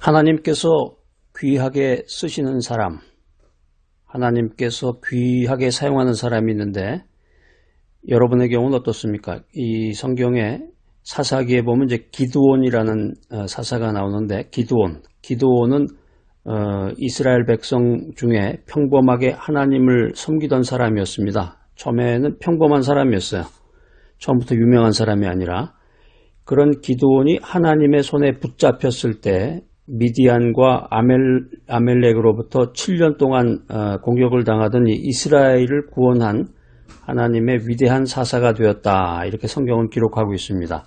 하나님께서 귀하게 쓰시는 사람, 하나님께서 귀하게 사용하는 사람이 있는데 여러분의 경우는 어떻습니까? 이 성경에 사사기에 보면 이제 기드온이라는 사사가 나오는데 기드온은 이스라엘 백성 중에 평범하게 하나님을 섬기던 사람이었습니다. 처음에는 평범한 사람이었어요. 처음부터 유명한 사람이 아니라. 그런 기드온이 하나님의 손에 붙잡혔을 때 미디안과 아멜렉으로부터 7년 동안 공격을 당하던 이 이스라엘을 구원한 하나님의 위대한 사사가 되었다. 이렇게 성경은 기록하고 있습니다.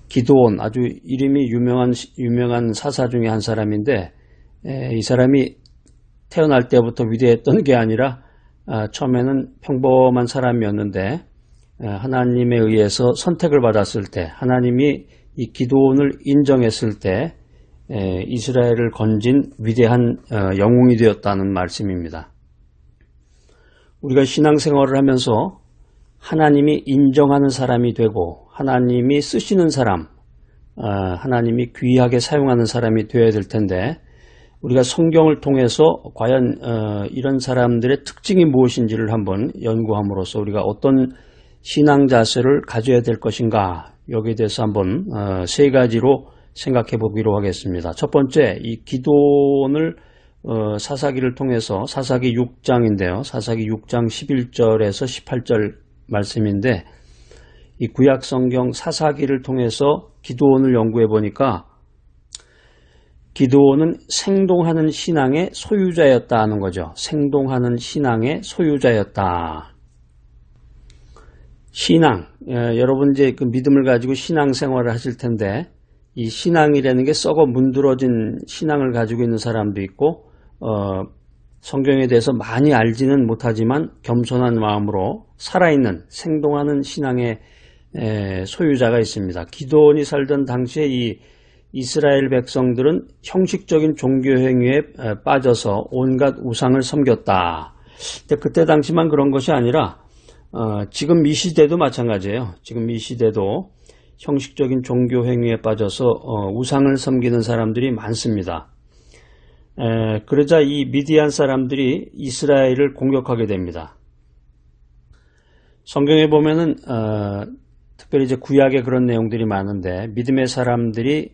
기드온, 아주 이름이 유명한 사사 중에 한 사람인데 이 사람이 태어날 때부터 위대했던 게 아니라 처음에는 평범한 사람이었는데 하나님에 의해서 선택을 받았을 때, 하나님이 이 기드온을 인정했을 때 이스라엘을 건진 위대한 영웅이 되었다는 말씀입니다. 우리가 신앙생활을 하면서 하나님이 인정하는 사람이 되고 하나님이 쓰시는 사람, 하나님이 귀하게 사용하는 사람이 되어야 될 텐데 우리가 성경을 통해서 과연 이런 사람들의 특징이 무엇인지를 한번 연구함으로써 우리가 어떤 신앙 자세를 가져야 될 것인가, 여기에 대해서 한번 세 가지로 생각해 보기로 하겠습니다. 첫 번째, 이 기드온을 사사기를 통해서, 사사기 6장인데요. 사사기 6장 11절에서 18절 말씀인데 이 구약 성경 사사기를 통해서 기드온을 연구해 보니까 기드온은 생동하는 신앙의 소유자였다 하는 거죠. 생동하는 신앙의 소유자였다. 신앙, 여러분 이제 그 믿음을 가지고 신앙생활을 하실 텐데 이 신앙이라는 게 썩어 문드러진 신앙을 가지고 있는 사람도 있고 성경에 대해서 많이 알지는 못하지만 겸손한 마음으로 살아있는 생동하는 신앙의 소유자가 있습니다. 기드온이 살던 당시에 이 이스라엘 백성들은 형식적인 종교 행위에 빠져서 온갖 우상을 섬겼다. 근데 그때 당시만 그런 것이 아니라 지금 이 시대도 마찬가지예요. 지금 이 시대도 형식적인 종교 행위에 빠져서 우상을 섬기는 사람들이 많습니다. 그러자 이 미디안 사람들이 이스라엘을 공격하게 됩니다. 성경에 보면은 특별히 이제 구약에 그런 내용들이 많은데 믿음의 사람들이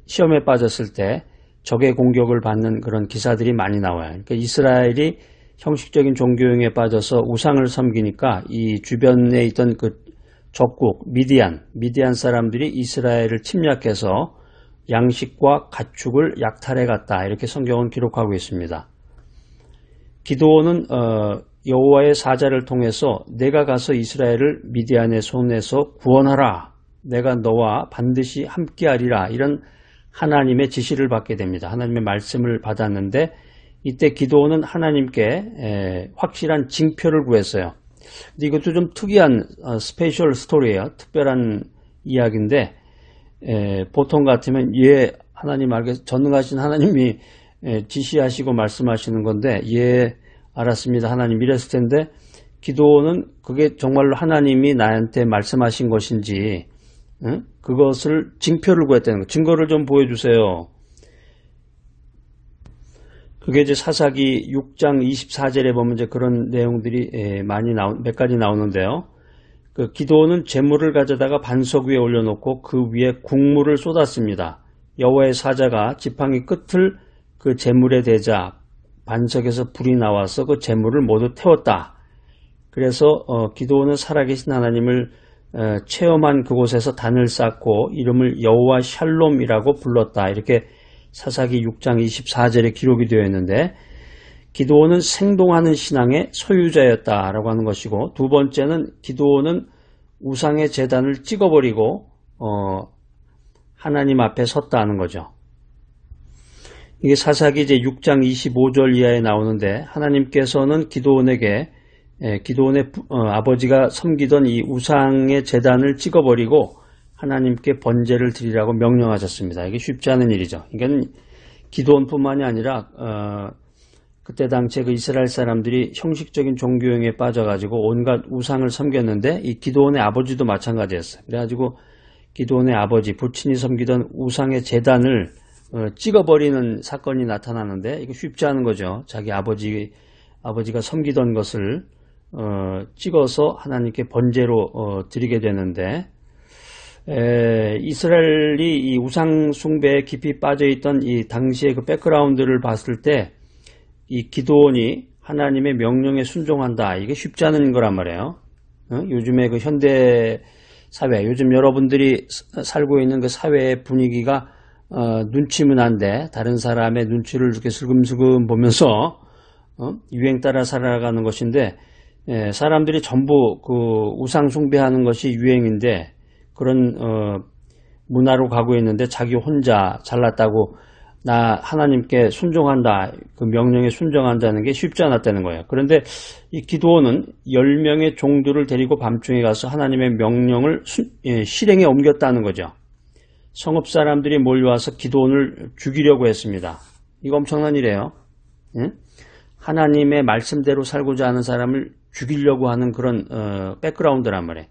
시험에 빠졌을 때 적의 공격을 받는 그런 기사들이 많이 나와요. 그러니까 이스라엘이 형식적인 종교행위에 빠져서 우상을 섬기니까 이 주변에 있던 그 적국 미디안 사람들이 이스라엘을 침략해서 양식과 가축을 약탈해 갔다. 이렇게 성경은 기록하고 있습니다. 기드온은 여호와의 사자를 통해서 내가 가서 이스라엘을 미디안의 손에서 구원하라. 내가 너와 반드시 함께하리라. 이런 하나님의 지시를 받게 됩니다. 하나님의 말씀을 받았는데 이때 기드온은 하나님께 확실한 징표를 구했어요. 근데 이것도 좀 특이한 스페셜 스토리예요. 특별한 이야기인데 보통 같으면 하나님 전능하신 하나님이 지시하시고 말씀하시는 건데 알았습니다. 하나님 이랬을 텐데 기드온은 그게 정말로 하나님이 나한테 말씀하신 것인지 그것을 징표를 구했다는 거. 증거를 좀 보여주세요. 그게 이제 사사기 6장 24절에 보면 이제 그런 내용들이 몇 가지 나오는데요. 그 기드온은 제물을 가져다가 반석 위에 올려놓고 그 위에 국물을 쏟았습니다. 여호와의 사자가 지팡이 끝을 그 제물에 대자 반석에서 불이 나와서 그 제물을 모두 태웠다. 그래서 기드온은 살아계신 하나님을 체험한 그곳에서 단을 쌓고 이름을 여호와 샬롬이라고 불렀다. 이렇게 사사기 6장 24절에 기록이 되어 있는데 기드온은 생동하는 신앙의 소유자였다라고 하는 것이고, 두 번째는 기드온은 우상의 제단을 찍어버리고 하나님 앞에 섰다는 거죠. 이게 사사기 이제 6장 25절 이하에 나오는데 하나님께서는 기드온의 아버지가 섬기던 이 우상의 제단을 찍어버리고 하나님께 번제를 드리라고 명령하셨습니다. 이게 쉽지 않은 일이죠. 이건 기드온뿐만이 아니라 그때 당시에 그 이스라엘 사람들이 형식적인 종교행위에 빠져가지고 온갖 우상을 섬겼는데 이 기드온의 아버지도 마찬가지였어요. 그래가지고 기드온의 아버지, 부친이 섬기던 우상의 제단을 찍어버리는 사건이 나타나는데 이거 쉽지 않은 거죠. 자기 아버지가 섬기던 것을 찍어서 하나님께 번제로 드리게 되는데, 이스라엘이 이 우상 숭배에 깊이 빠져있던 이 당시의 그 백그라운드를 봤을 때 이 기드온이 하나님의 명령에 순종한다, 이게 쉽지 않은 거란 말이에요. 요즘에 그 현대 사회, 요즘 여러분들이 살고 있는 그 사회의 분위기가 눈치문화인데, 다른 사람의 눈치를 이렇게 슬금슬금 보면서 유행 따라 살아가는 것인데, 사람들이 전부 그 우상 숭배하는 것이 유행인데, 그런 문화로 가고 있는데, 자기 혼자 잘났다고 나 하나님께 순종한다, 그 명령에 순종한다는 게 쉽지 않았다는 거예요. 그런데 이 기드온은 10명의 종들을 데리고 밤중에 가서 하나님의 명령을 실행에 옮겼다는 거죠. 성읍 사람들이 몰려와서 기드온을 죽이려고 했습니다. 이거 엄청난 일이에요. 하나님의 말씀대로 살고자 하는 사람을 죽이려고 하는 그런 백그라운드란 말이에요.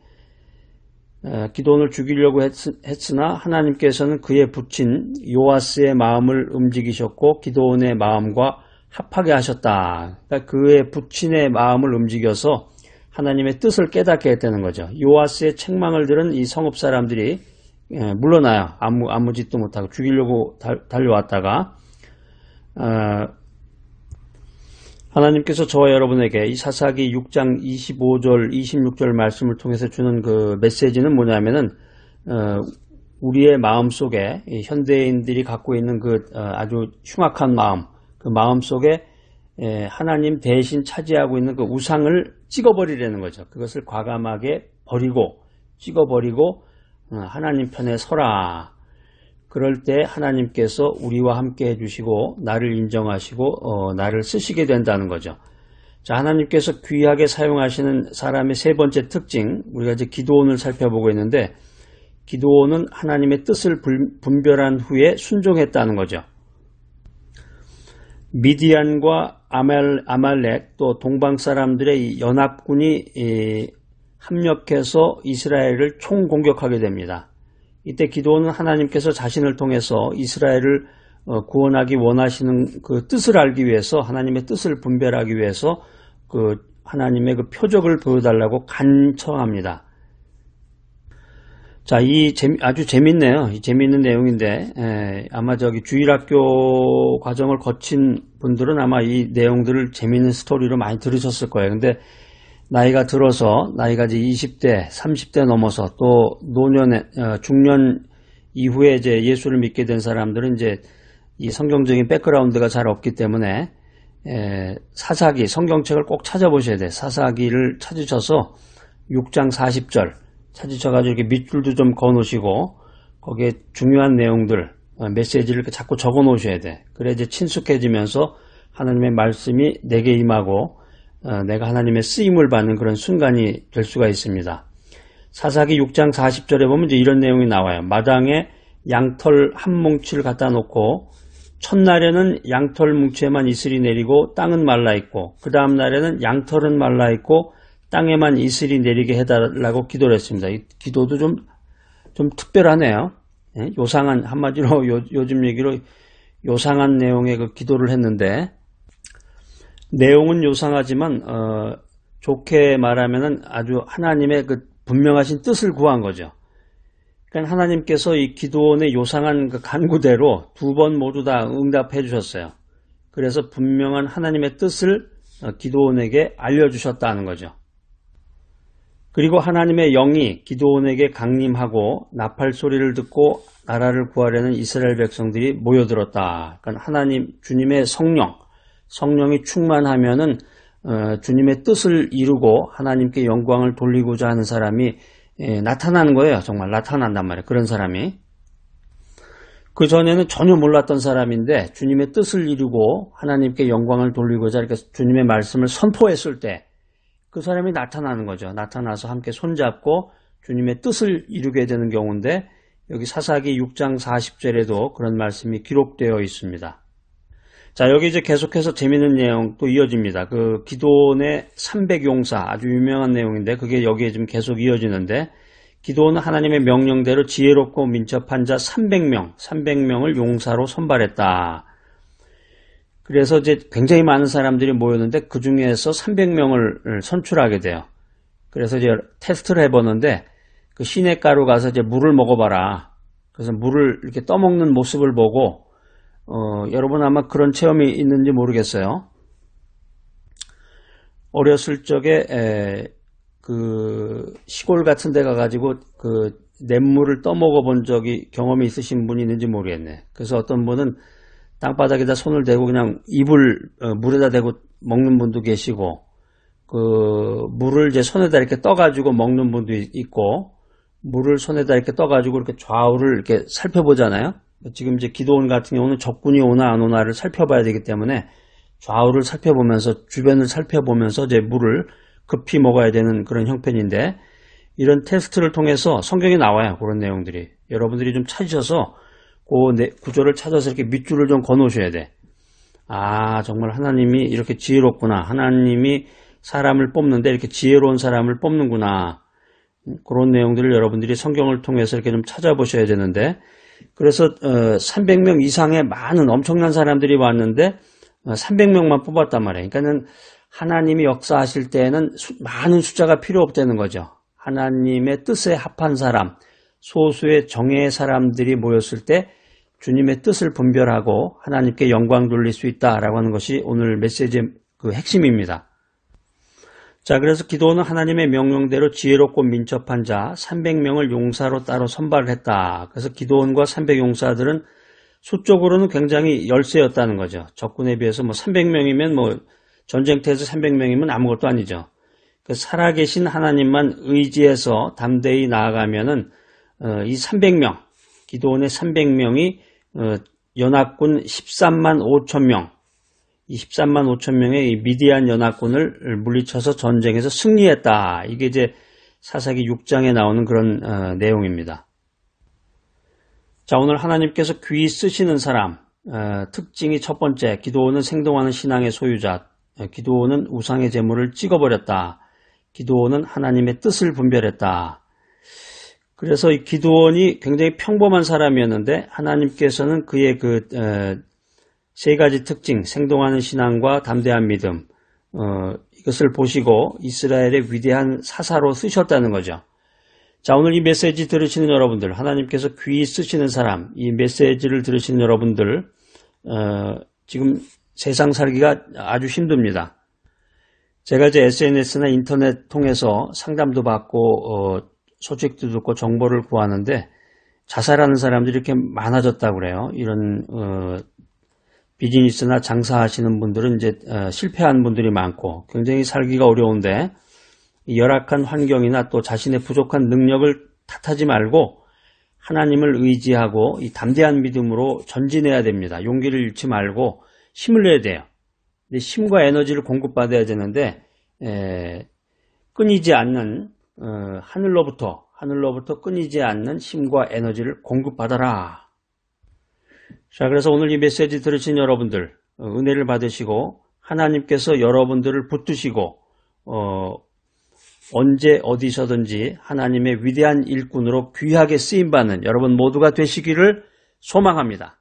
기드온을 죽이려고 했으나 하나님께서는 그의 붙인 요아스의 마음을 움직이셨고 기드온의 마음과 합하게 하셨다. 그러니까 그의 붙인의 마음을 움직여서 하나님의 뜻을 깨닫게 했다는 거죠. 요아스의 책망을 들은 이 성읍 사람들이 물러나요. 아무 짓도 못하고 죽이려고 달려왔다가 하나님께서 저와 여러분에게 이 사사기 6장 25절 26절 말씀을 통해서 주는 그 메시지는 뭐냐면은 우리의 마음속에 현대인들이 갖고 있는 그 아주 흉악한 마음, 그 마음 속에 하나님 대신 차지하고 있는 그 우상을 찍어버리려는 거죠. 그것을 과감하게 버리고 찍어버리고 하나님 편에 서라. 그럴 때 하나님께서 우리와 함께 해주시고 나를 인정하시고 나를 쓰시게 된다는 거죠. 자, 하나님께서 귀하게 사용하시는 사람의 세 번째 특징, 우리가 이제 기드온을 살펴보고 있는데, 기드온은 하나님의 뜻을 분별한 후에 순종했다는 거죠. 미디안과 아말렉 또 동방 사람들의 연합군이 합력해서 이스라엘을 총공격하게 됩니다. 이때 기드온은 하나님께서 자신을 통해서 이스라엘을 구원하기 원하시는 그 뜻을 알기 위해서, 하나님의 뜻을 분별하기 위해서 그 하나님의 그 표적을 보여달라고 간청합니다. 자, 아주 재밌네요. 이 재밌는 내용인데, 아마 주일학교 과정을 거친 분들은 아마 이 내용들을 재밌는 스토리로 많이 들으셨을 거예요. 근데 나이가 들어서, 나이가 이제 20대, 30대 넘어서 또 중년 이후에 이제 예수를 믿게 된 사람들은 이제 이 성경적인 백그라운드가 잘 없기 때문에, 사사기, 성경책을 꼭 찾아보셔야 돼요. 사사기를 찾으셔서 6장 40절 찾으셔가지고 이렇게 밑줄도 좀 그어 놓으시고, 거기에 중요한 내용들, 메시지를 이렇게 자꾸 적어 놓으셔야 돼. 그래 이제 친숙해지면서 하나님의 말씀이 내게 임하고, 내가 하나님의 쓰임을 받는 그런 순간이 될 수가 있습니다. 사사기 6장 40절에 보면 이제 이런 내용이 나와요. 마당에 양털 한 뭉치를 갖다 놓고 첫날에는 양털 뭉치에만 이슬이 내리고 땅은 말라있고, 그 다음 날에는 양털은 말라있고 땅에만 이슬이 내리게 해달라고 기도를 했습니다. 이 기도도 좀 특별하네요. 요상한, 한마디로 요즘 얘기로 요상한 내용의 그 기도를 했는데, 내용은 요상하지만 좋게 말하면은 아주 하나님의 그 분명하신 뜻을 구한 거죠. 그러니까 하나님께서 이 기드온의 요상한 그 간구대로 2번 모두 다 응답해 주셨어요. 그래서 분명한 하나님의 뜻을 기드온에게 알려주셨다는 거죠. 그리고 하나님의 영이 기드온에게 강림하고 나팔 소리를 듣고 나라를 구하려는 이스라엘 백성들이 모여들었다. 그러니까 하나님, 주님의 성령이 충만하면은 주님의 뜻을 이루고 하나님께 영광을 돌리고자 하는 사람이 나타나는 거예요. 정말 나타난단 말이에요. 그런 사람이. 그 전에는 전혀 몰랐던 사람인데 주님의 뜻을 이루고 하나님께 영광을 돌리고자 이렇게 주님의 말씀을 선포했을 때 그 사람이 나타나는 거죠. 나타나서 함께 손잡고 주님의 뜻을 이루게 되는 경우인데, 여기 사사기 6장 40절에도 그런 말씀이 기록되어 있습니다. 자, 여기 이제 계속해서 재미있는 내용 또 이어집니다. 그 기드온의 300용사, 아주 유명한 내용인데 그게 여기에 지금 계속 이어지는데, 기드온은 하나님의 명령대로 지혜롭고 민첩한 자 300명을 용사로 선발했다. 그래서 이제 굉장히 많은 사람들이 모였는데 그 중에서 300명을 선출하게 돼요. 그래서 이제 테스트를 해보는데 그 시냇가로 가서 이제 물을 먹어봐라. 그래서 물을 이렇게 떠먹는 모습을 보고 여러분 아마 그런 체험이 있는지 모르겠어요. 어렸을 적에 그 시골 같은 데 가가지고 그 냇물을 떠먹어 본 경험이 있으신 분이 있는지 모르겠네. 그래서 어떤 분은 땅바닥에다 손을 대고 그냥 입을 물에다 대고 먹는 분도 계시고, 그 물을 이제 손에다 이렇게 떠가지고 먹는 분도 있고, 물을 손에다 이렇게 떠가지고 이렇게 좌우를 이렇게 살펴보잖아요. 지금 이제 기드온 같은 경우는 적군이 오나 안 오나를 살펴봐야 되기 때문에 좌우를 살펴보면서 주변을 살펴보면서 이제 물을 급히 먹어야 되는 그런 형편인데, 이런 테스트를 통해서 성경에 나와요. 그런 내용들이. 여러분들이 좀 찾으셔서 그 구조를 찾아서 이렇게 밑줄을 좀 거놓으셔야 돼. 아, 정말 하나님이 이렇게 지혜롭구나. 하나님이 사람을 뽑는데 이렇게 지혜로운 사람을 뽑는구나. 그런 내용들을 여러분들이 성경을 통해서 이렇게 좀 찾아보셔야 되는데, 그래서 300명 이상의 많은 엄청난 사람들이 왔는데 300명만 뽑았단 말이에요. 그러니까는 하나님이 역사하실 때에는 많은 숫자가 필요 없다는 거죠. 하나님의 뜻에 합한 사람, 소수의 정예의 사람들이 모였을 때 주님의 뜻을 분별하고 하나님께 영광 돌릴 수 있다라고 하는 것이 오늘 메시지의 그 핵심입니다. 자, 그래서 기드온은 하나님의 명령대로 지혜롭고 민첩한 자 300명을 용사로 따로 선발을 했다. 그래서 기드온과 300용사들은 수적으로는 굉장히 열세였다는 거죠. 적군에 비해서 300명이면 전쟁터에서 300명이면 아무것도 아니죠. 살아계신 하나님만 의지해서 담대히 나아가면은 이 300명, 기드온의 300명이 연합군 13만 5천 명, 이 13만 5천 명의 이 미디안 연합군을 물리쳐서 전쟁에서 승리했다. 이게 이제 사사기 6장에 나오는 그런 내용입니다. 자, 오늘 하나님께서 귀히 쓰시는 사람, 특징이 첫 번째, 기드온은 생동하는 신앙의 소유자. 기드온은 우상의 제물을 찍어버렸다. 기드온은 하나님의 뜻을 분별했다. 그래서 이 기드온이 굉장히 평범한 사람이었는데 하나님께서는 그의 세 가지 특징, 생동하는 신앙과 담대한 믿음, 이것을 보시고 이스라엘의 위대한 사사로 쓰셨다는 거죠. 자, 오늘 이 메시지 들으시는 여러분들, 하나님께서 귀히 쓰시는 사람, 이 메시지를 들으시는 여러분들, 지금 세상 살기가 아주 힘듭니다. 제가 이제 SNS나 인터넷 통해서 상담도 받고 소식도 듣고 정보를 구하는데 자살하는 사람들이 이렇게 많아졌다고 그래요. 이런 비즈니스나 장사하시는 분들은 이제 실패한 분들이 많고 굉장히 살기가 어려운데, 열악한 환경이나 또 자신의 부족한 능력을 탓하지 말고 하나님을 의지하고 이 담대한 믿음으로 전진해야 됩니다. 용기를 잃지 말고 힘을 내야 돼요. 근데 힘과 에너지를 공급받아야 되는데 끊이지 않는 하늘로부터 끊이지 않는 힘과 에너지를 공급받아라. 자, 그래서 오늘 이 메시지 들으신 여러분들 은혜를 받으시고 하나님께서 여러분들을 붙드시고 언제 어디서든지 하나님의 위대한 일꾼으로 귀하게 쓰임받는 여러분 모두가 되시기를 소망합니다.